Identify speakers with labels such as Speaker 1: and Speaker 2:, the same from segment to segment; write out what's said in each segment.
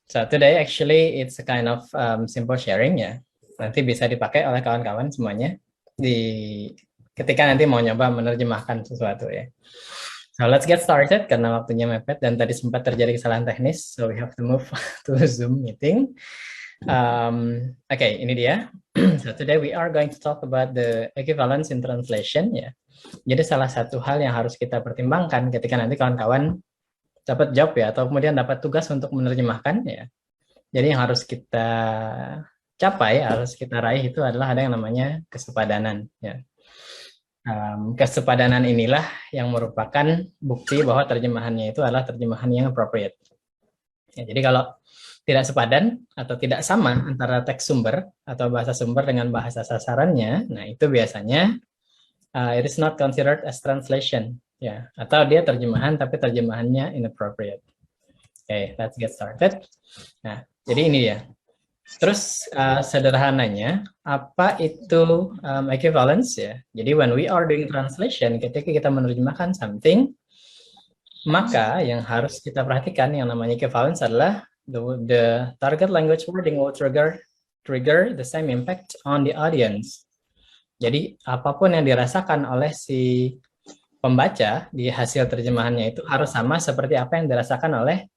Speaker 1: So today actually it's a kind of simple sharing ya. Nanti bisa dipakai oleh kawan-kawan semuanya ketika nanti mau nyoba menerjemahkan sesuatu ya. So let's get started karena waktunya mepet dan tadi sempat terjadi kesalahan teknis, so we have to move to Zoom meeting. Okay, ini dia. So today we are going to talk about the equivalence in translation ya. Jadi salah satu hal yang harus kita pertimbangkan ketika nanti kawan-kawan dapat job ya, atau kemudian dapat tugas untuk menerjemahkan ya. Jadi yang harus kita capai, harus kita raih itu adalah ada yang namanya kesepadanan ya. Kesepadanan inilah yang merupakan bukti bahwa terjemahannya itu adalah terjemahan yang appropriate. Ya, jadi kalau tidak sepadan atau tidak sama antara teks sumber atau bahasa sumber dengan bahasa sasarannya, nah itu biasanya it is not considered as translation, ya, atau dia terjemahan tapi terjemahannya inappropriate. Okay, let's get started. Nah, jadi ini ya. Terus sederhananya apa itu equivalence ya? Jadi when we are doing translation, ketika kita menerjemahkan something, maka yang harus kita perhatikan yang namanya equivalence adalah the target language wording will trigger the same impact on the audience. Jadi apapun yang dirasakan oleh si pembaca di hasil terjemahannya itu harus sama seperti apa yang dirasakan oleh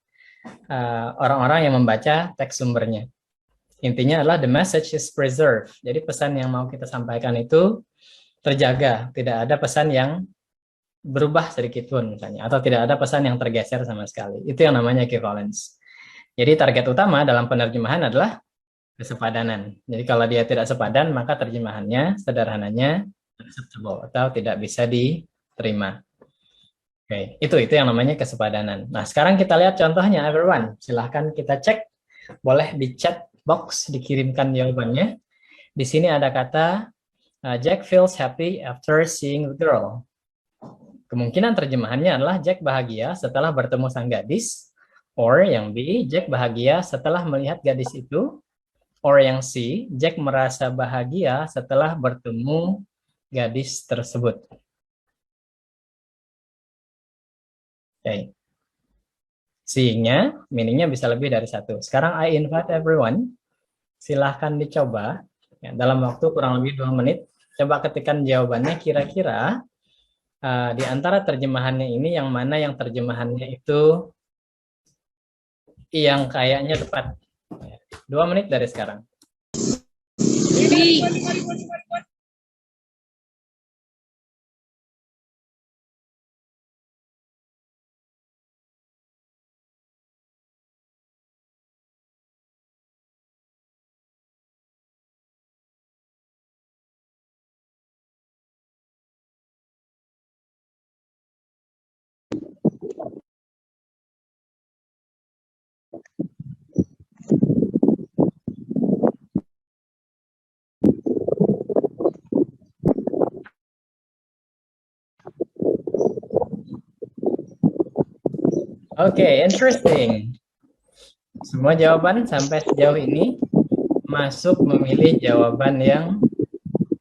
Speaker 1: orang-orang yang membaca teks sumbernya. Intinya adalah the message is preserved. Jadi pesan yang mau kita sampaikan itu terjaga, tidak ada pesan yang berubah sedikit pun misalnya, atau tidak ada pesan yang tergeser sama sekali. Itu yang namanya equivalence. Jadi target utama dalam penerjemahan adalah kesepadanan. Jadi kalau dia tidak sepadan, maka terjemahannya sederhananya acceptable atau tidak bisa diterima. Oke, itu yang namanya kesepadanan. Nah, sekarang kita lihat contohnya everyone. Silahkan kita cek. Boleh di chat box dikirimkan jawabannya. Di sini ada kata Jack feels happy after seeing the girl. Kemungkinan terjemahannya adalah Jack bahagia setelah bertemu sang gadis. Or yang B, Jack bahagia setelah melihat gadis itu. Or yang C, Jack merasa bahagia setelah bertemu gadis tersebut. Okay. C-nya, meaning-nya bisa lebih dari satu. Sekarang I invite everyone, silahkan dicoba. Ya, dalam waktu kurang lebih 2 menit, coba ketikkan jawabannya kira-kira di antara terjemahannya ini yang mana yang terjemahannya itu yang kayaknya tepat. 2 menit dari sekarang. Oke, interesting. Semua jawaban sampai sejauh ini masuk memilih jawaban yang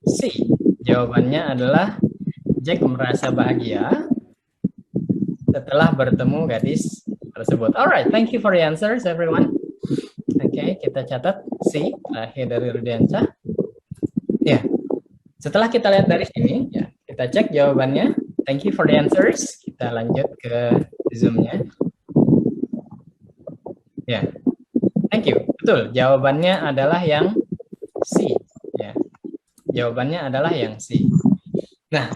Speaker 1: C. Jawabannya adalah Jack merasa bahagia setelah bertemu gadis tersebut. Alright, thank you for the answers everyone. Oke, kita catat C, akhir dari Rudiansyah. Ya, setelah kita lihat dari sini, ya, kita cek jawabannya. Thank you for the answers. Kita lanjut ke Zoom-nya. Ya, thank you. Betul, jawabannya adalah yang C. Ya, jawabannya adalah yang C. Nah,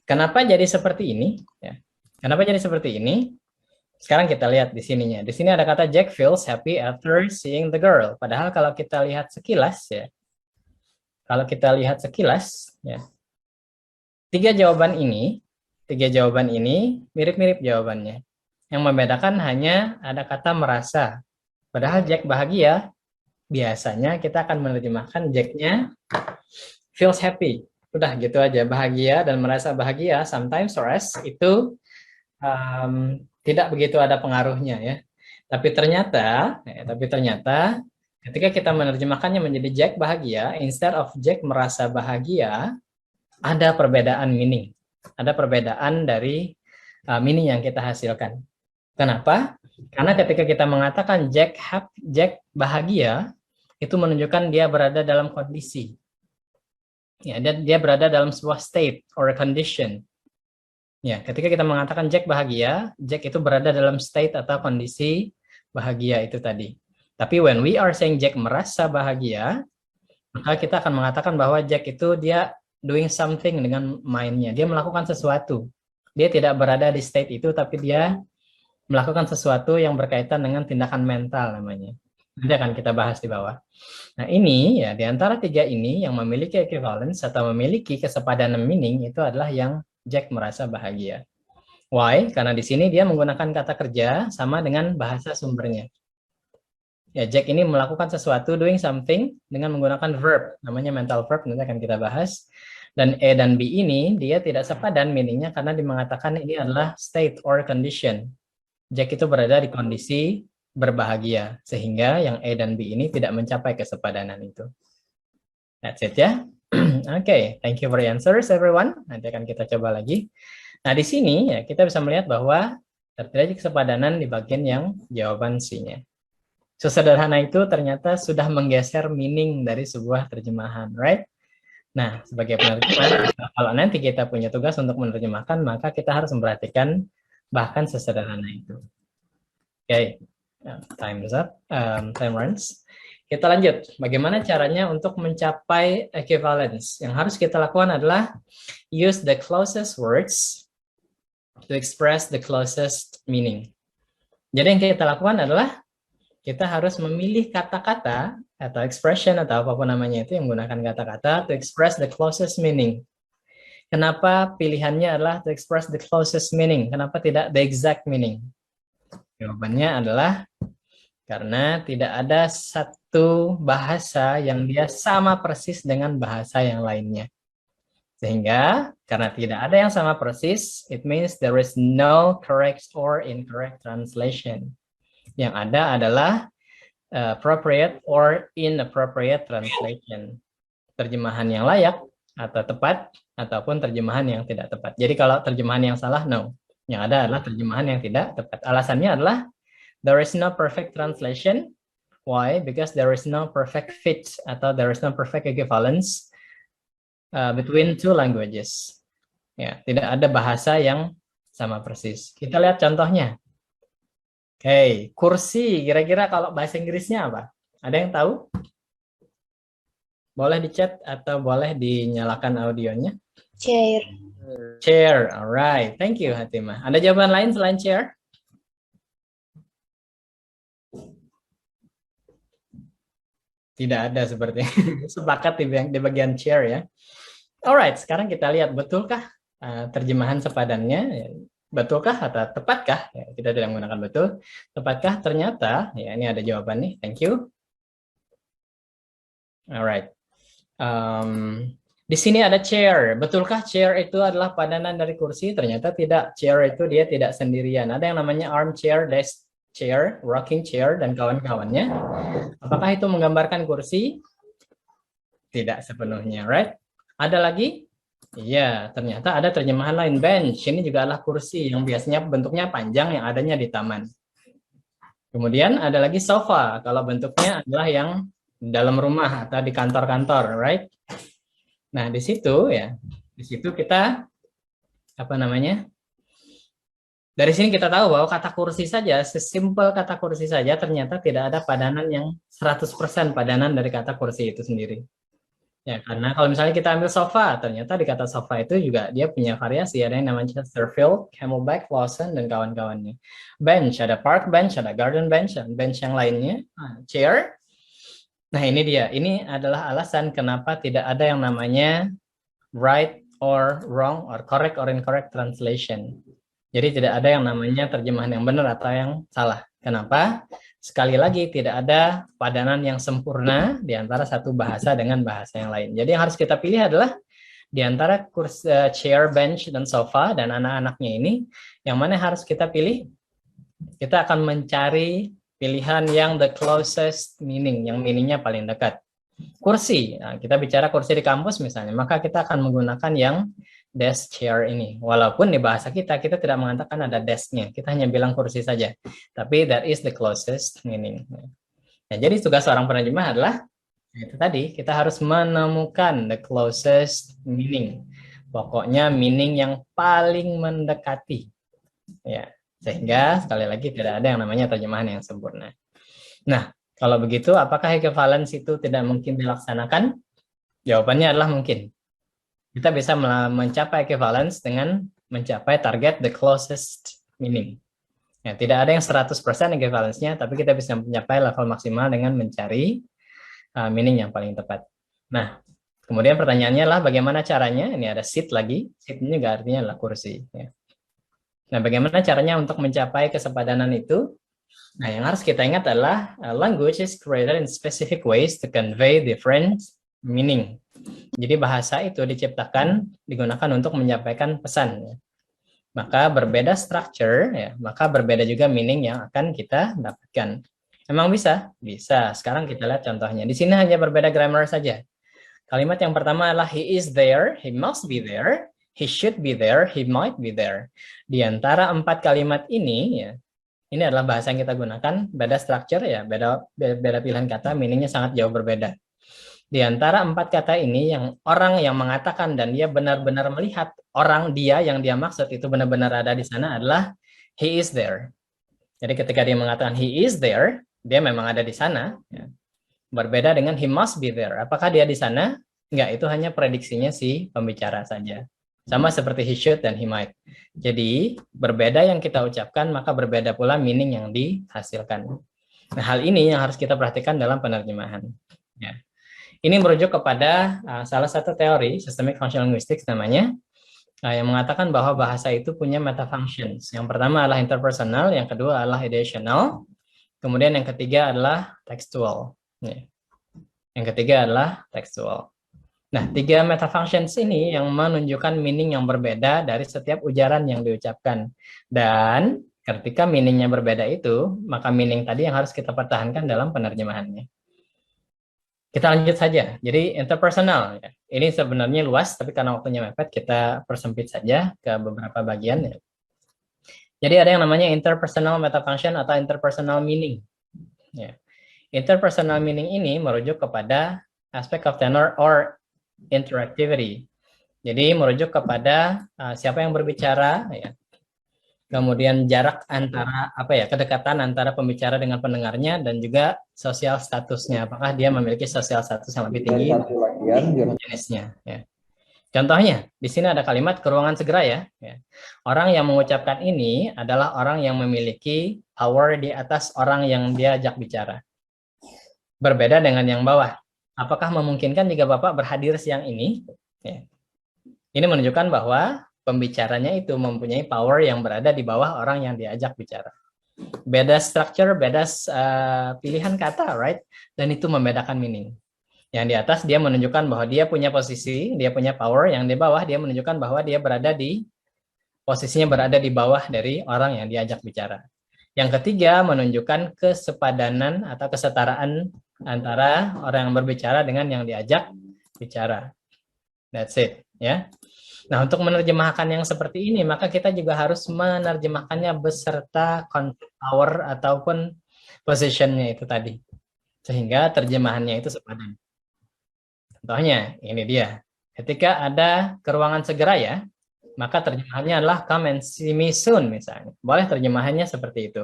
Speaker 1: kenapa jadi seperti ini? Ya, kenapa jadi seperti ini? Sekarang kita lihat di sininya. Di sini ada kata Jack feels happy after seeing the girl. Padahal kalau kita lihat sekilas, ya, kalau kita lihat sekilas, ya, tiga jawaban ini mirip-mirip jawabannya. Yang membedakan hanya ada kata merasa. Padahal Jack bahagia, biasanya kita akan menerjemahkan Jack-nya feels happy. Udah gitu aja, bahagia dan merasa bahagia, sometimes or as, itu tidak begitu ada pengaruhnya ya. Tapi ternyata ketika kita menerjemahkannya menjadi Jack bahagia, instead of Jack merasa bahagia, ada perbedaan meaning. Ada perbedaan dari meaning yang kita hasilkan. Kenapa? Karena ketika kita mengatakan Jack bahagia, itu menunjukkan dia berada dalam kondisi. Ya, dia berada dalam sebuah state or condition. Ya, ketika kita mengatakan Jack bahagia, Jack itu berada dalam state atau kondisi bahagia itu tadi. Tapi when we are saying Jack merasa bahagia, maka kita akan mengatakan bahwa Jack itu dia doing something dengan mind-nya. Dia melakukan sesuatu. Dia tidak berada di state itu, tapi dia melakukan sesuatu yang berkaitan dengan tindakan mental namanya. Nanti akan kita bahas di bawah. Nah ini ya, di antara tiga ini yang memiliki equivalence atau memiliki kesepadanan meaning itu adalah yang Jack merasa bahagia. Why? Karena di sini dia menggunakan kata kerja sama dengan bahasa sumbernya. Ya, Jack ini melakukan sesuatu, doing something dengan menggunakan verb, namanya mental verb, nanti akan kita bahas. Dan E dan B ini dia tidak sepadan meaningnya karena mengatakan ini adalah state or condition. Jack itu berada di kondisi berbahagia, sehingga yang E dan B ini tidak mencapai kesepadanan itu. That's it ya. Oke, thank you for the answers everyone. Nanti akan kita coba lagi. Nah, di sini ya kita bisa melihat bahwa terjadi kesepadanan di bagian yang jawaban C-nya. Sesederhana itu ternyata sudah menggeser meaning dari sebuah terjemahan, right? Nah, sebagai penerjemah, kalau nanti kita punya tugas untuk menerjemahkan, maka kita harus memperhatikan bahkan sesederhana itu. Oke, time is up, time runs. Kita lanjut, bagaimana caranya untuk mencapai equivalence? Yang harus kita lakukan adalah use the closest words to express the closest meaning. Jadi yang kita lakukan adalah kita harus memilih kata-kata atau expression atau apapun namanya itu yang menggunakan kata-kata to express the closest meaning. Kenapa pilihannya adalah to express the closest meaning? Kenapa tidak the exact meaning? Jawabannya adalah karena tidak ada satu bahasa yang dia sama persis dengan bahasa yang lainnya. Sehingga karena tidak ada yang sama persis, it means there is no correct or incorrect translation. Yang ada adalah appropriate or inappropriate translation. Terjemahan yang layak atau tepat, ataupun terjemahan yang tidak tepat. Jadi kalau terjemahan yang salah, no. Yang ada adalah terjemahan yang tidak tepat. Alasannya adalah, there is no perfect translation. Why? Because there is no perfect fit, atau there is no perfect equivalence between two languages. Ya, tidak ada bahasa yang sama persis. Kita lihat contohnya. Oke, kursi, kira-kira kalau bahasa Inggrisnya apa? Ada yang tahu? Boleh di chat atau boleh dinyalakan audionya?
Speaker 2: Chair.
Speaker 1: Chair, alright. Thank you, Hatimah. Ada jawaban lain selain chair? Tidak ada seperti sepakat di bagian chair ya. Alright, sekarang kita lihat betulkah terjemahan sepadannya? Betulkah atau tepatkah? Ya, kita tidak menggunakan betul. Tepatkah? Ternyata, ya ini ada jawaban nih. Thank you. Alright. Di sini ada chair. Betulkah chair itu adalah padanan dari kursi? Ternyata tidak. Chair itu dia tidak sendirian. Ada yang namanya armchair, desk chair, rocking chair, dan kawan-kawannya. Apakah itu menggambarkan kursi? Tidak sepenuhnya, right? Ada lagi? Iya, ternyata ada terjemahan lain, bench. Ini juga adalah kursi yang biasanya bentuknya panjang yang adanya di taman. Kemudian ada lagi sofa, kalau bentuknya adalah yang dalam rumah atau di kantor-kantor, right? Nah, di situ kita dari sini kita tahu bahwa kata kursi saja, sesimpel kata kursi saja ternyata tidak ada padanan yang 100% padanan dari kata kursi itu sendiri. Ya, karena kalau misalnya kita ambil sofa, ternyata di kata sofa itu juga dia punya variasi. Ada yang namanya Chesterfield, Camelback, Lawson, dan kawan-kawannya. Bench, ada park bench, ada garden bench, dan bench yang lainnya. Chair. Nah, ini dia. Ini adalah alasan kenapa tidak ada yang namanya right or wrong, or correct or incorrect translation. Jadi tidak ada yang namanya terjemahan yang benar atau yang salah. Kenapa? Sekali lagi, tidak ada padanan yang sempurna di antara satu bahasa dengan bahasa yang lain. Jadi yang harus kita pilih adalah di antara kursi, chair, bench, dan sofa, dan anak-anaknya ini, yang mana harus kita pilih? Kita akan mencari pilihan yang the closest meaning, yang meaningnya paling dekat. Kursi, nah, kita bicara kursi di kampus misalnya, maka kita akan menggunakan yang desk chair ini. Walaupun di bahasa kita tidak mengatakan ada desk-nya, kita hanya bilang kursi saja. Tapi that is the closest meaning. Nah, jadi tugas seorang penerjemah adalah itu tadi, kita harus menemukan the closest meaning. Pokoknya meaning yang paling mendekati. Ya, sehingga sekali lagi tidak ada yang namanya terjemahan yang sempurna. Nah, kalau begitu apakah equivalence itu tidak mungkin dilaksanakan? Jawabannya adalah mungkin. Kita bisa mencapai equivalence dengan mencapai target the closest meaning. Ya, tidak ada yang 100% equivalence-nya, tapi kita bisa mencapai level maksimal dengan mencari meaning yang paling tepat. Nah, kemudian pertanyaannya adalah bagaimana caranya? Ini ada seat lagi. Seat ini juga artinya adalah kursi. Ya. Nah, bagaimana caranya untuk mencapai kesepadanan itu? Nah, yang harus kita ingat adalah language is created in specific ways to convey different meaning. Jadi bahasa itu diciptakan, digunakan untuk menyampaikan pesan. Ya. Maka berbeda structure, ya, maka berbeda juga meaning yang akan kita dapatkan. Emang bisa? Bisa. Sekarang kita lihat contohnya. Di sini hanya berbeda grammar saja. Kalimat yang pertama adalah he is there, he must be there, he should be there, he might be there. Di antara 4 kalimat ini, ya, ini adalah bahasa yang kita gunakan, beda structure, ya, beda pilihan kata, meaningnya sangat jauh berbeda. Di antara 4 kata ini, yang orang yang mengatakan dan dia benar-benar melihat orang dia yang dia maksud itu benar-benar ada di sana adalah he is there. Jadi ketika dia mengatakan he is there, dia memang ada di sana. Ya. Berbeda dengan he must be there. Apakah dia di sana? Enggak, itu hanya prediksinya si pembicara saja. Sama seperti he should dan he might. Jadi berbeda yang kita ucapkan, maka berbeda pula meaning yang dihasilkan. Nah, hal ini yang harus kita perhatikan dalam penerjemahan. Ya. Ini merujuk kepada salah satu teori systemic functional linguistics namanya, yang mengatakan bahwa bahasa itu punya metafunctions. Yang pertama adalah interpersonal, yang kedua adalah ideational, kemudian yang ketiga adalah textual. Yang ketiga adalah textual. Nah, 3 metafunctions ini yang menunjukkan meaning yang berbeda dari setiap ujaran yang diucapkan. Dan ketika meaningnya berbeda itu, maka meaning tadi yang harus kita pertahankan dalam penerjemahannya. Kita lanjut saja. Jadi interpersonal, ya. Ini sebenarnya luas, tapi karena waktunya mepet, kita persempit saja ke beberapa bagian. Ya. Jadi ada yang namanya interpersonal metafunction atau interpersonal meaning. Ya. Interpersonal meaning ini merujuk kepada aspek of tenor or interactivity. Jadi merujuk kepada siapa yang berbicara, ya. Kemudian jarak antara kedekatan antara pembicara dengan pendengarnya dan juga sosial statusnya, apakah dia memiliki sosial status yang lebih tinggi jenisnya. Ya. Contohnya di sini ada kalimat ke ruangan segera, ya. Orang yang mengucapkan ini adalah orang yang memiliki power di atas orang yang diajak bicara. Berbeda dengan yang bawah. Apakah memungkinkan jika Bapak berhadir siang ini? Ya. Ini menunjukkan bahwa pembicaranya itu mempunyai power yang berada di bawah orang yang diajak bicara. Beda structure, beda pilihan kata, right? Dan itu membedakan meaning. Yang di atas dia menunjukkan bahwa dia punya posisi, dia punya power. Yang di bawah dia menunjukkan bahwa dia posisinya berada di bawah dari orang yang diajak bicara. Yang ketiga menunjukkan kesepadanan atau kesetaraan antara orang yang berbicara dengan yang diajak bicara. That's it, ya. Nah, untuk menerjemahkan yang seperti ini, maka kita juga harus menerjemahkannya beserta content power ataupun position-nya itu tadi. Sehingga terjemahannya itu sepadan. Contohnya, ini dia. Ketika ada ke ruangan segera, ya, maka terjemahannya adalah come and see me soon, misalnya. Boleh terjemahannya seperti itu.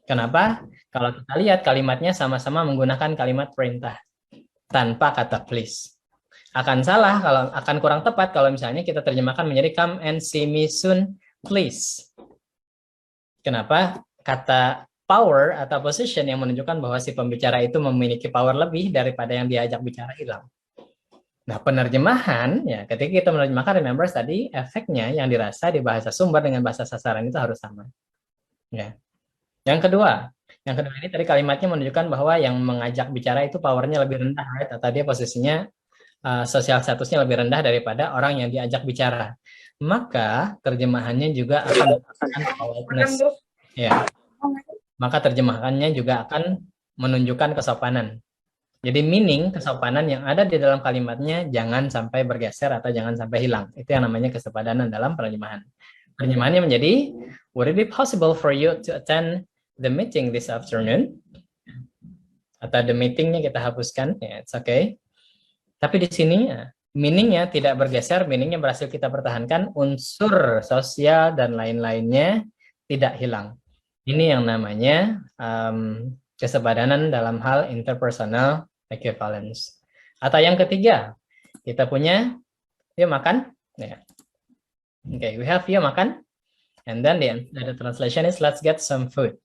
Speaker 1: Kenapa? Kalau kita lihat kalimatnya sama-sama menggunakan kalimat perintah tanpa kata please. Akan salah, akan kurang tepat kalau misalnya kita terjemahkan menjadi come and see me soon, please. Kenapa? Kata power atau position yang menunjukkan bahwa si pembicara itu memiliki power lebih daripada yang diajak bicara hilang. Nah, penerjemahan, ya, ketika kita menerjemahkan, remember tadi efeknya yang dirasa di bahasa sumber dengan bahasa sasaran itu harus sama. Ya. Yang kedua ini tadi kalimatnya menunjukkan bahwa yang mengajak bicara itu powernya lebih rendah, right? Atau dia posisinya sosial statusnya lebih rendah daripada orang yang diajak bicara. Maka terjemahannya juga akan menunjukkan politeness. Ya. Maka terjemahannya juga akan menunjukkan kesopanan. Jadi meaning, kesopanan yang ada di dalam kalimatnya jangan sampai bergeser atau jangan sampai hilang. Itu yang namanya kesepadanan dalam penerjemahan. Terjemahannya menjadi, would it be possible for you to attend the meeting this afternoon? Atau the meetingnya kita hapuskan, ya, it's okay. Tapi di sini meaningnya tidak bergeser, meaningnya berhasil kita pertahankan, unsur sosial dan lain-lainnya tidak hilang. Ini yang namanya kesepadanan dalam hal interpersonal equivalence. Atau yang ketiga, kita punya yuk makan. Ya. Okay, we have yuk makan. And then the translation is let's get some food.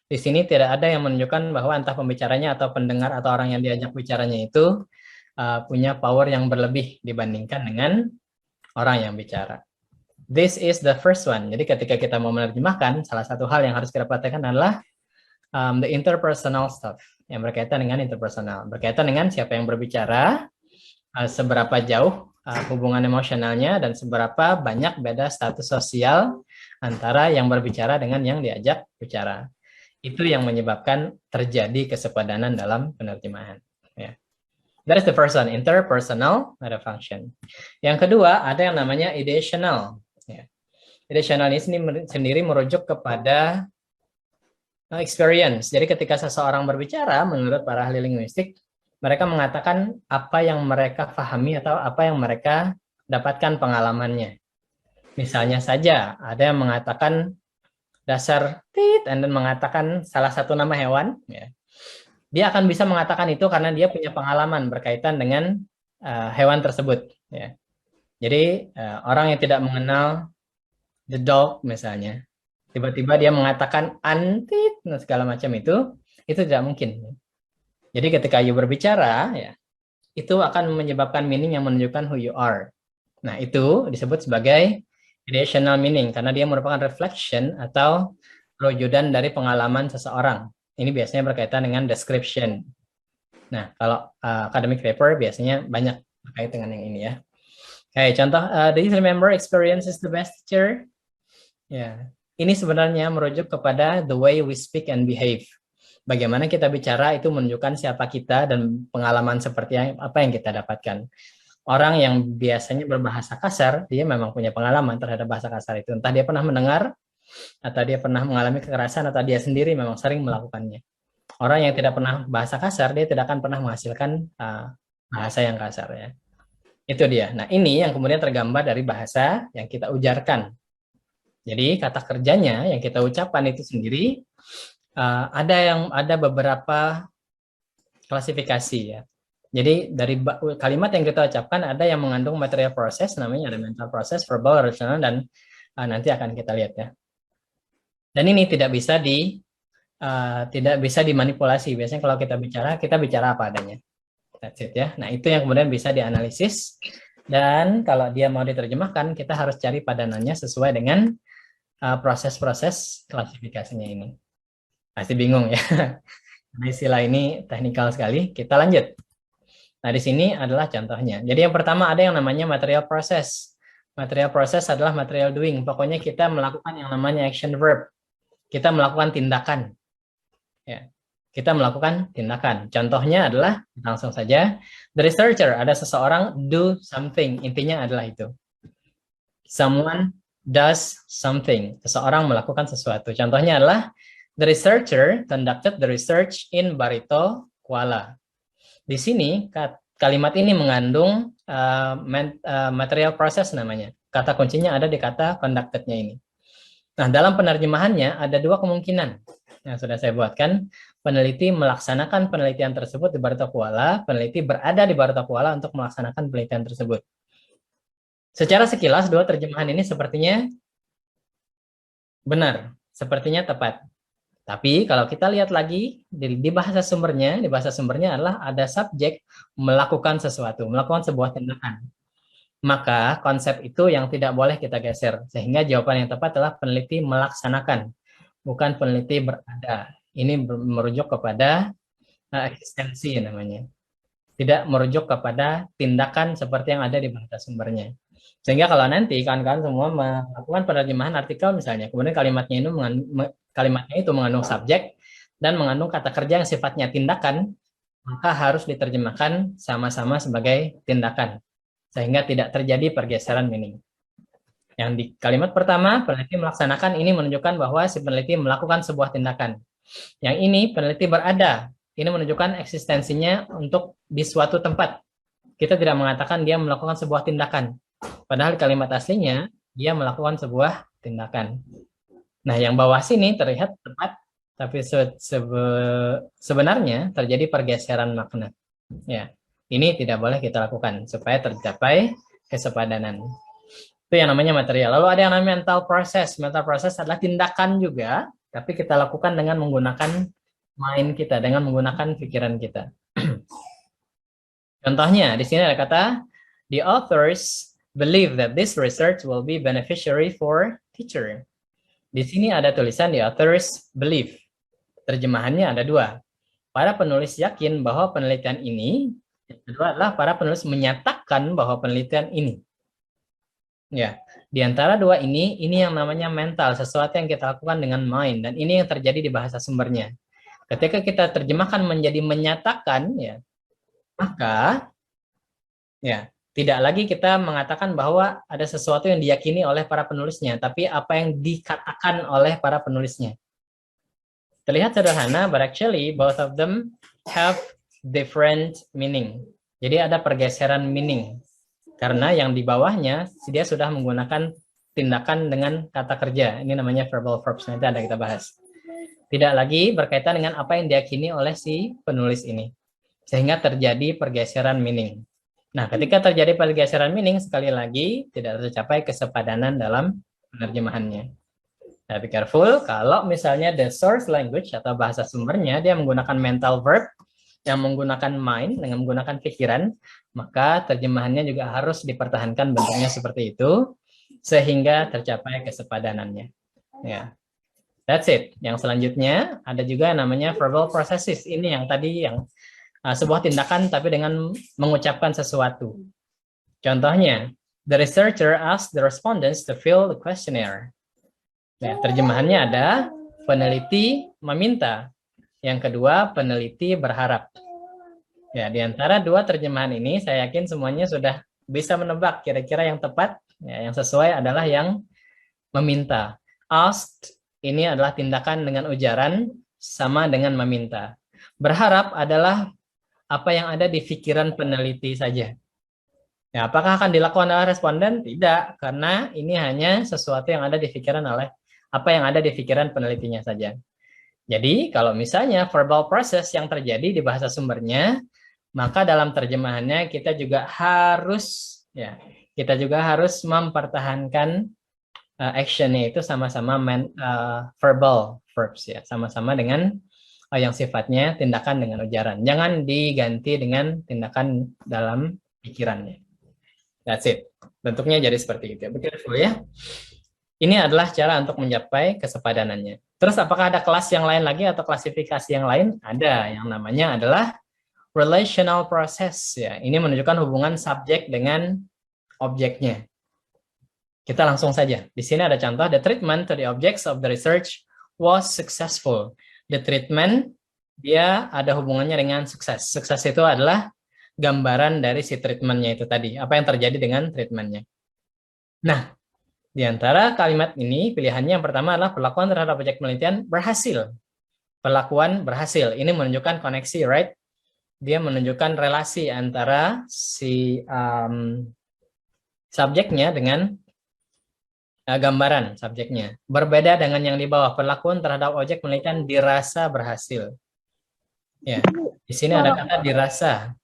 Speaker 1: Di sini tidak ada yang menunjukkan bahwa entah pembicaranya atau pendengar atau orang yang diajak bicaranya itu punya power yang berlebih dibandingkan dengan orang yang bicara. This is the first one. Jadi ketika kita mau menerjemahkan, salah satu hal yang harus kita perhatikan adalah the interpersonal stuff yang berkaitan dengan interpersonal, berkaitan dengan siapa yang berbicara, seberapa jauh hubungan emosionalnya, dan seberapa banyak beda status sosial antara yang berbicara dengan yang diajak bicara. Itu yang menyebabkan terjadi kesepadanan dalam penerjemahan. Ya. That is the first one, interpersonal ada function. Yang kedua, ada yang namanya ideational. Ya. Ideational ini sendiri merujuk kepada experience. Jadi ketika seseorang berbicara, menurut para ahli linguistik, mereka mengatakan apa yang mereka pahami atau apa yang mereka dapatkan pengalamannya. Misalnya saja, ada yang mengatakan dasar tit, and then mengatakan salah satu nama hewan, ya. Dia akan bisa mengatakan itu karena dia punya pengalaman berkaitan dengan hewan tersebut. Ya. Jadi orang yang tidak mengenal the dog misalnya, tiba-tiba dia mengatakan antit, segala macam itu tidak mungkin. Jadi ketika you berbicara, ya, itu akan menyebabkan meaning yang menunjukkan who you are. Nah, itu disebut sebagai ideational meaning, karena dia merupakan reflection atau perwujudan dari pengalaman seseorang. Ini biasanya berkaitan dengan description. Nah, kalau academic paper biasanya banyak terkait dengan yang ini ya. Oke, contoh, do you remember experience is the best teacher? Ya, ini sebenarnya merujuk kepada the way we speak and behave. Bagaimana kita bicara itu menunjukkan siapa kita dan pengalaman seperti apa yang kita dapatkan. Orang yang biasanya berbahasa kasar, dia memang punya pengalaman terhadap bahasa kasar itu. Entah dia pernah mendengar, atau dia pernah mengalami kekerasan, atau dia sendiri memang sering melakukannya. Orang yang tidak pernah bahasa kasar, dia tidak akan pernah menghasilkan bahasa yang kasar. Ya. Itu dia. Nah, ini yang kemudian tergambar dari bahasa yang kita ujarkan. Jadi kata kerjanya yang kita ucapkan itu sendiri ada beberapa klasifikasi ya. Jadi dari kalimat yang kita ucapkan ada yang mengandung material proses, namanya ada mental proses, verbal, relational, dan nanti akan kita lihat ya. Dan ini tidak bisa dimanipulasi. Biasanya kalau kita bicara apa adanya. That's it ya. Nah itu yang kemudian bisa dianalisis. Dan kalau dia mau diterjemahkan, kita harus cari padanannya sesuai dengan proses-proses klasifikasinya ini. Pasti bingung ya. Nah, istilah ini teknikal sekali. Kita lanjut. Nah, di sini adalah contohnya. Jadi yang pertama ada yang namanya material process. Material process adalah material doing. Pokoknya kita melakukan yang namanya action verb. Kita melakukan tindakan. Ya. Kita melakukan tindakan. Contohnya adalah, langsung saja, the researcher, ada seseorang do something. Intinya adalah itu. Someone does something. Seseorang melakukan sesuatu. Contohnya adalah, the researcher conducted the research in Barito, Kuala. Di sini kalimat ini mengandung material process namanya. Kata kuncinya ada di kata conducted-nya ini. Nah, dalam penerjemahannya ada dua kemungkinan yang sudah saya buatkan. Peneliti melaksanakan penelitian tersebut di Barito Kuala, peneliti berada di Barito Kuala untuk melaksanakan penelitian tersebut. Secara sekilas dua terjemahan ini sepertinya benar, sepertinya tepat. Tapi kalau kita lihat lagi di bahasa sumbernya adalah ada subjek melakukan sesuatu, melakukan sebuah tindakan. Maka konsep itu yang tidak boleh kita geser. Sehingga jawaban yang tepat adalah peneliti melaksanakan, bukan peneliti berada. Ini merujuk kepada eksistensi namanya. Tidak merujuk kepada tindakan seperti yang ada di bahasa sumbernya. Sehingga kalau nanti kawan-kawan semua melakukan penerjemahan artikel misalnya, kemudian kalimatnya itu mengandung subjek dan mengandung kata kerja yang sifatnya tindakan, maka harus diterjemahkan sama-sama sebagai tindakan, sehingga tidak terjadi pergeseran meaning. Yang di kalimat pertama, peneliti melaksanakan, ini menunjukkan bahwa si peneliti melakukan sebuah tindakan. Yang ini, peneliti berada, ini menunjukkan eksistensinya untuk di suatu tempat. Kita tidak mengatakan dia melakukan sebuah tindakan. Padahal kalimat aslinya, dia melakukan sebuah tindakan. Nah, yang bawah sini terlihat tepat, tapi sebenarnya terjadi pergeseran makna. Ya, ini tidak boleh kita lakukan supaya tercapai kesepadanan. Itu yang namanya material. Lalu ada yang namanya mental process. Mental process adalah tindakan juga, tapi kita lakukan dengan menggunakan mind kita, dengan menggunakan pikiran kita. Contohnya, di sini ada kata, the authors believe that this research will be beneficiary for teacher. Di sini ada tulisan the authors believe. Terjemahannya ada dua. Para penulis yakin bahwa penelitian ini, yang kedua adalah para penulis menyatakan bahwa penelitian ini. Ya, di antara dua ini yang namanya mental, sesuatu yang kita lakukan dengan mind, dan ini yang terjadi di bahasa sumbernya. Ketika kita terjemahkan menjadi menyatakan, ya, maka ya tidak lagi kita mengatakan bahwa ada sesuatu yang diyakini oleh para penulisnya, tapi apa yang dikatakan oleh para penulisnya. Terlihat sederhana, but actually both of them have different meaning. Jadi ada pergeseran meaning. Karena yang di bawahnya, dia sudah menggunakan tindakan dengan kata kerja. Ini namanya verbal verbs, nanti ada kita bahas. Tidak lagi berkaitan dengan apa yang diyakini oleh si penulis ini. Sehingga terjadi pergeseran meaning. Nah, ketika terjadi pergeseran meaning, sekali lagi, tidak tercapai kesepadanan dalam penerjemahannya. Nah, be careful, kalau misalnya the source language atau bahasa sumbernya, dia menggunakan mental verb, yang menggunakan mind, dengan menggunakan pikiran, maka terjemahannya juga harus dipertahankan bentuknya seperti itu, sehingga tercapai kesepadanannya. Ya, that's it. Yang selanjutnya, ada juga yang namanya verbal processes. Ini yang tadi, yang sebuah tindakan, tapi dengan mengucapkan sesuatu. Contohnya, the researcher asked the respondents to fill the questionnaire. Nah, terjemahannya ada, peneliti meminta. Yang kedua, peneliti berharap. Ya, di antara dua terjemahan ini, saya yakin semuanya sudah bisa menebak kira-kira yang tepat, ya, yang sesuai adalah yang meminta. Asked ini adalah tindakan dengan ujaran sama dengan meminta. Berharap adalah apa yang ada di pikiran peneliti saja. Ya, apakah akan dilakukan oleh responden? Tidak, karena ini hanya sesuatu yang ada di pikiran oleh apa yang ada di pikiran penelitinya saja. Jadi, kalau misalnya verbal process yang terjadi di bahasa sumbernya, maka dalam terjemahannya kita juga harus mempertahankan actionnya itu sama-sama verbal verbs, ya, sama-sama dengan yang sifatnya tindakan dengan ujaran. Jangan diganti dengan tindakan dalam pikirannya. That's it. Bentuknya jadi seperti itu. Betul ya. Ini adalah cara untuk mencapai kesepadanannya. Terus apakah ada kelas yang lain lagi atau klasifikasi yang lain? Ada, yang namanya adalah relational process. Ya, ini menunjukkan hubungan subjek dengan objeknya. Kita langsung saja. Di sini ada contoh, the treatment to the objects of the research was successful. The treatment, dia ada hubungannya dengan sukses. Sukses itu adalah gambaran dari si treatmentnya itu tadi. Apa yang terjadi dengan treatmentnya. Nah, di antara kalimat ini, pilihannya yang pertama adalah perlakuan terhadap objek penelitian berhasil. Perlakuan berhasil. Ini menunjukkan koneksi, right? Dia menunjukkan relasi antara si subjeknya dengan gambaran subjeknya. Berbeda dengan yang di bawah, perlakuan terhadap objek penelitian dirasa berhasil. Ya, di sini ada kata dirasa.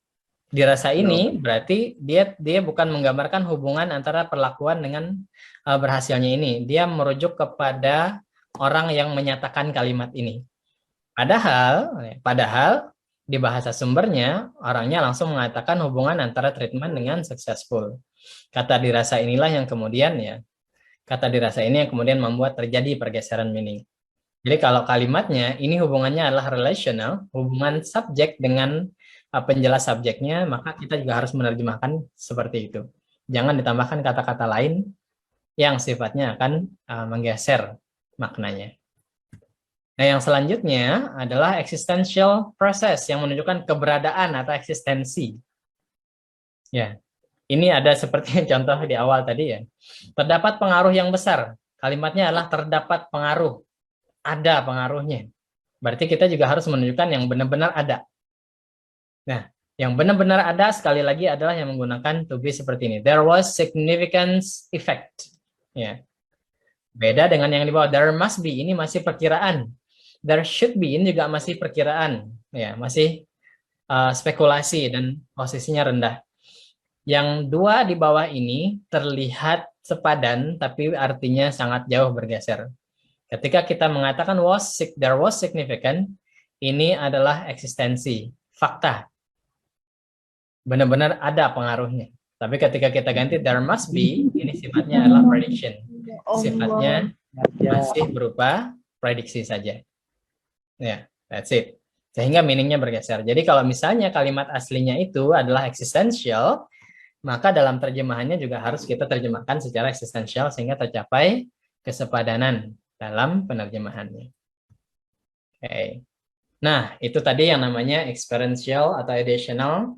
Speaker 1: Dirasa ini berarti dia bukan menggambarkan hubungan antara perlakuan dengan berhasilnya ini. Dia merujuk kepada orang yang menyatakan kalimat ini. Padahal di bahasa sumbernya orangnya langsung mengatakan hubungan antara treatment dengan successful. Kata dirasa inilah yang kemudian kata dirasa ini yang kemudian membuat terjadi pergeseran meaning. Jadi kalau kalimatnya ini hubungannya adalah relational, hubungan subjek dengan penjelas subjeknya, maka kita juga harus menerjemahkan seperti itu. Jangan ditambahkan kata-kata lain yang sifatnya akan menggeser maknanya. Nah, yang selanjutnya adalah existential process yang menunjukkan keberadaan atau eksistensi. Ya, ini ada seperti yang contoh di awal tadi ya. Terdapat pengaruh yang besar. Kalimatnya adalah terdapat pengaruh. Ada pengaruhnya. Berarti kita juga harus menunjukkan yang benar-benar ada. Nah, yang benar-benar ada sekali lagi adalah yang menggunakan to be seperti ini. There was significance effect. Ya. Beda dengan yang di bawah. There must be, ini masih perkiraan. There should be, ini juga masih perkiraan. Ya, masih spekulasi dan posisinya rendah. Yang dua di bawah ini terlihat sepadan, tapi artinya sangat jauh bergeser. Ketika kita mengatakan there was significant, ini adalah eksistensi, fakta. Benar-benar ada pengaruhnya. Tapi ketika kita ganti there must be, ini sifatnya adalah prediction. Sifatnya masih berupa prediksi saja. Ya, that's it. Sehingga meaningnya bergeser. Jadi kalau misalnya kalimat aslinya itu adalah existential, maka dalam terjemahannya juga harus kita terjemahkan secara eksistensial sehingga tercapai kesepadanan dalam penerjemahannya. Oke. Nah, itu tadi yang namanya experiential atau additional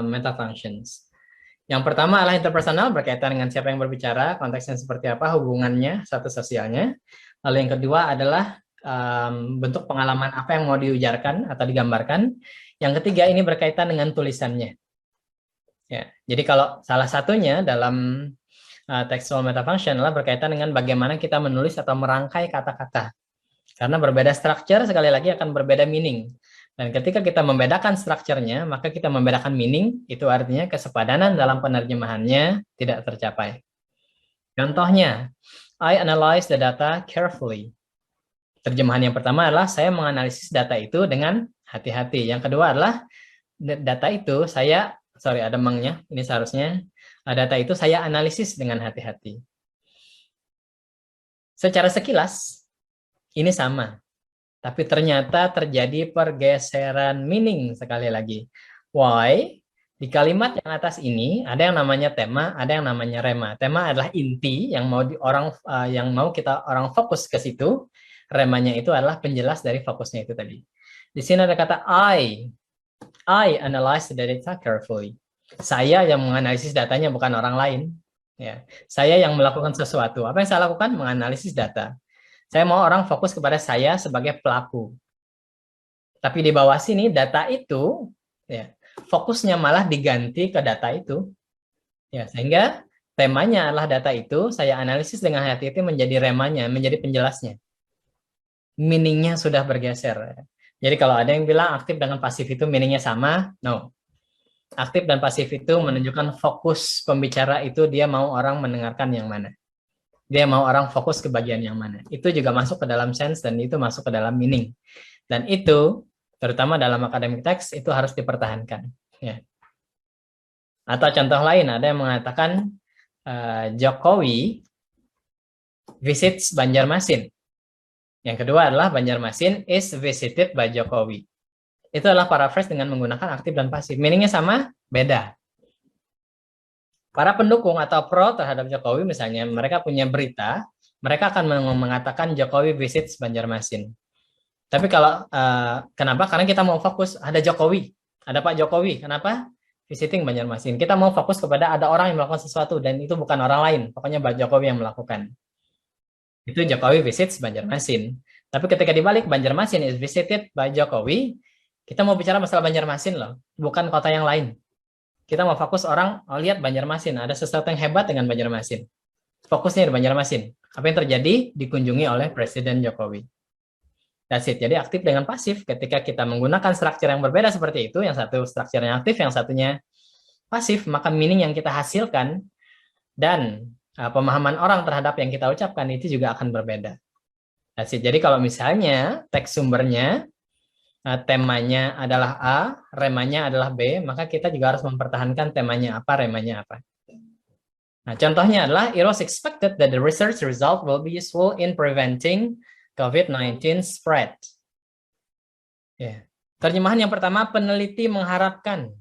Speaker 1: metafunctions. Yang pertama adalah interpersonal, berkaitan dengan siapa yang berbicara, konteksnya seperti apa, hubungannya, status sosialnya. Lalu yang kedua adalah bentuk pengalaman apa yang mau diujarkan atau digambarkan. Yang ketiga ini berkaitan dengan tulisannya. Ya, jadi kalau salah satunya dalam textual metafunction adalah berkaitan dengan bagaimana kita menulis atau merangkai kata-kata. Karena berbeda structure sekali lagi akan berbeda meaning. Dan ketika kita membedakan strukturnya, maka kita membedakan meaning, itu artinya kesepadanan dalam penerjemahannya tidak tercapai. Contohnya, I analyze the data carefully. Terjemahan yang pertama adalah saya menganalisis data itu dengan hati-hati. Yang kedua adalah data itu ada mangnya, ini seharusnya data itu saya analisis dengan hati-hati. Secara sekilas, ini sama. Tapi ternyata terjadi pergeseran meaning sekali lagi. Why? Di kalimat yang atas ini ada yang namanya tema, ada yang namanya rema. Tema adalah inti yang mau kita orang fokus ke situ. Remanya itu adalah penjelas dari fokusnya itu tadi. Di sini ada kata I analyze the data carefully. Saya yang menganalisis datanya, bukan orang lain. Ya, saya yang melakukan sesuatu. Apa yang saya lakukan? Menganalisis data. Saya mau orang fokus kepada saya sebagai pelaku. Tapi di bawah sini data itu, ya, fokusnya malah diganti ke data itu. Ya, sehingga temanya adalah data itu, saya analisis dengan hati-hati menjadi remanya, menjadi penjelasnya. Meaningnya sudah bergeser. Jadi kalau ada yang bilang aktif dengan pasif itu meaningnya sama, no. Aktif dan pasif itu menunjukkan fokus pembicara itu dia mau orang mendengarkan yang mana. Dia mau orang fokus ke bagian yang mana. Itu juga masuk ke dalam sense dan itu masuk ke dalam meaning. Dan itu, terutama dalam academic text, itu harus dipertahankan. Ya. Atau contoh lain, ada yang mengatakan Jokowi visits Banjarmasin. Yang kedua adalah Banjarmasin is visited by Jokowi. Itu adalah paraphrase dengan menggunakan aktif dan pasif. Meaningnya sama? Beda. Para pendukung atau pro terhadap Jokowi misalnya, mereka punya berita, mereka akan mengatakan Jokowi visits Banjarmasin. Tapi kalau kenapa? Karena kita mau fokus ada Jokowi, ada Pak Jokowi. Kenapa? Visiting Banjarmasin. Kita mau fokus kepada ada orang yang melakukan sesuatu dan itu bukan orang lain. Pokoknya Pak Jokowi yang melakukan. Itu Jokowi visits Banjarmasin. Tapi ketika dibalik Banjarmasin is visited by Jokowi, kita mau bicara masalah Banjarmasin loh, bukan kota yang lain. Kita mau fokus orang, lihat Banjarmasin, ada sesuatu yang hebat dengan Banjarmasin. Fokusnya di Banjarmasin. Apa yang terjadi? Dikunjungi oleh Presiden Jokowi. That's it. Jadi aktif dengan pasif, ketika kita menggunakan struktur yang berbeda seperti itu, yang satu strukturnya aktif, yang satunya pasif, maka meaning yang kita hasilkan dan pemahaman orang terhadap yang kita ucapkan itu juga akan berbeda. That's it. Jadi kalau misalnya teks sumbernya, temanya adalah A, remanya adalah B, maka kita juga harus mempertahankan temanya apa, remanya apa. Nah, contohnya adalah, it was expected that the research result will be useful in preventing COVID-19 spread. Ya. Terjemahan yang pertama, peneliti mengharapkan.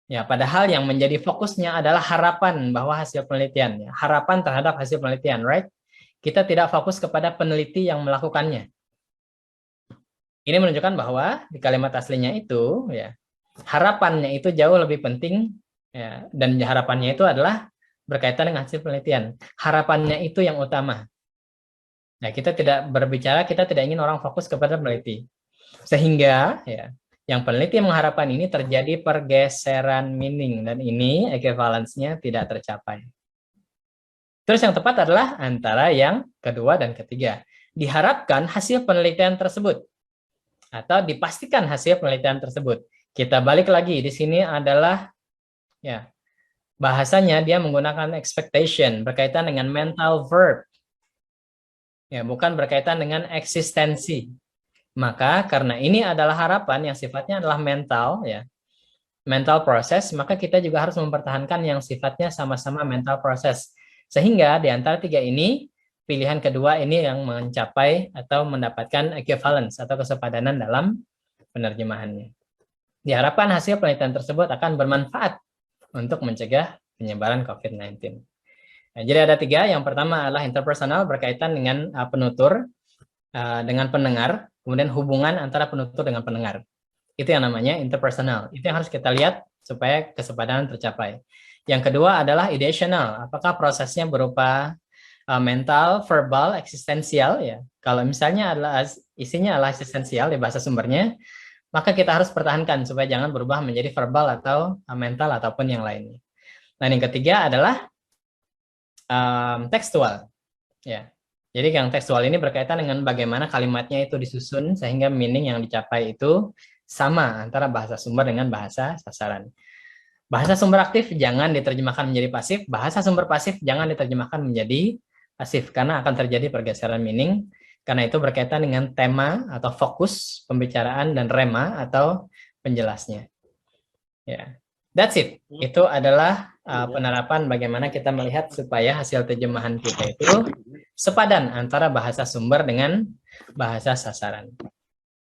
Speaker 1: Ya, padahal yang menjadi fokusnya adalah harapan bahwa hasil penelitian, ya, harapan terhadap hasil penelitian, right? kita tidak fokus kepada peneliti yang melakukannya. Ini menunjukkan bahwa di kalimat aslinya itu, ya, harapannya itu jauh lebih penting, ya, dan harapannya itu adalah berkaitan dengan hasil penelitian. Harapannya itu yang utama. Nah, kita tidak berbicara, kita tidak ingin orang fokus kepada peneliti. Sehingga, ya, yang peneliti mengharapkan ini terjadi pergeseran meaning, dan ini equivalence-nya tidak tercapai. Terus yang tepat adalah antara yang kedua dan ketiga. Diharapkan hasil penelitian tersebut, atau dipastikan hasil penelitian tersebut. Kita balik lagi, di sini adalah, ya, bahasanya dia menggunakan expectation, berkaitan dengan mental verb. Ya, bukan berkaitan dengan eksistensi. Maka karena ini adalah harapan yang sifatnya adalah mental, ya, mental proses, maka kita juga harus mempertahankan yang sifatnya sama-sama mental proses. Sehingga di antara tiga ini, pilihan kedua ini yang mencapai atau mendapatkan equivalence atau kesepadanan dalam penerjemahannya. Diharapkan hasil penelitian tersebut akan bermanfaat untuk mencegah penyebaran COVID-19. Nah, jadi ada tiga. Yang pertama adalah interpersonal, berkaitan dengan penutur dengan pendengar, kemudian hubungan antara penutur dengan pendengar. Itu yang namanya interpersonal. Itu yang harus kita lihat supaya kesepadanan tercapai. Yang kedua adalah ideational. Apakah prosesnya berupa mental, verbal, eksistensial, ya. Kalau misalnya adalah isinya adalah eksistensial di bahasa sumbernya, maka kita harus pertahankan supaya jangan berubah menjadi verbal atau mental ataupun yang lainnya. Nah, yang ketiga adalah tekstual, ya. Jadi yang tekstual ini berkaitan dengan bagaimana kalimatnya itu disusun sehingga meaning yang dicapai itu sama antara bahasa sumber dengan bahasa sasaran. Bahasa sumber aktif jangan diterjemahkan menjadi pasif, bahasa sumber pasif jangan diterjemahkan menjadi pasif, karena akan terjadi pergeseran meaning, karena itu berkaitan dengan tema atau fokus pembicaraan dan rema atau penjelasnya. Ya, that's it. Itu adalah penerapan bagaimana kita melihat supaya hasil terjemahan kita itu sepadan antara bahasa sumber dengan bahasa sasaran.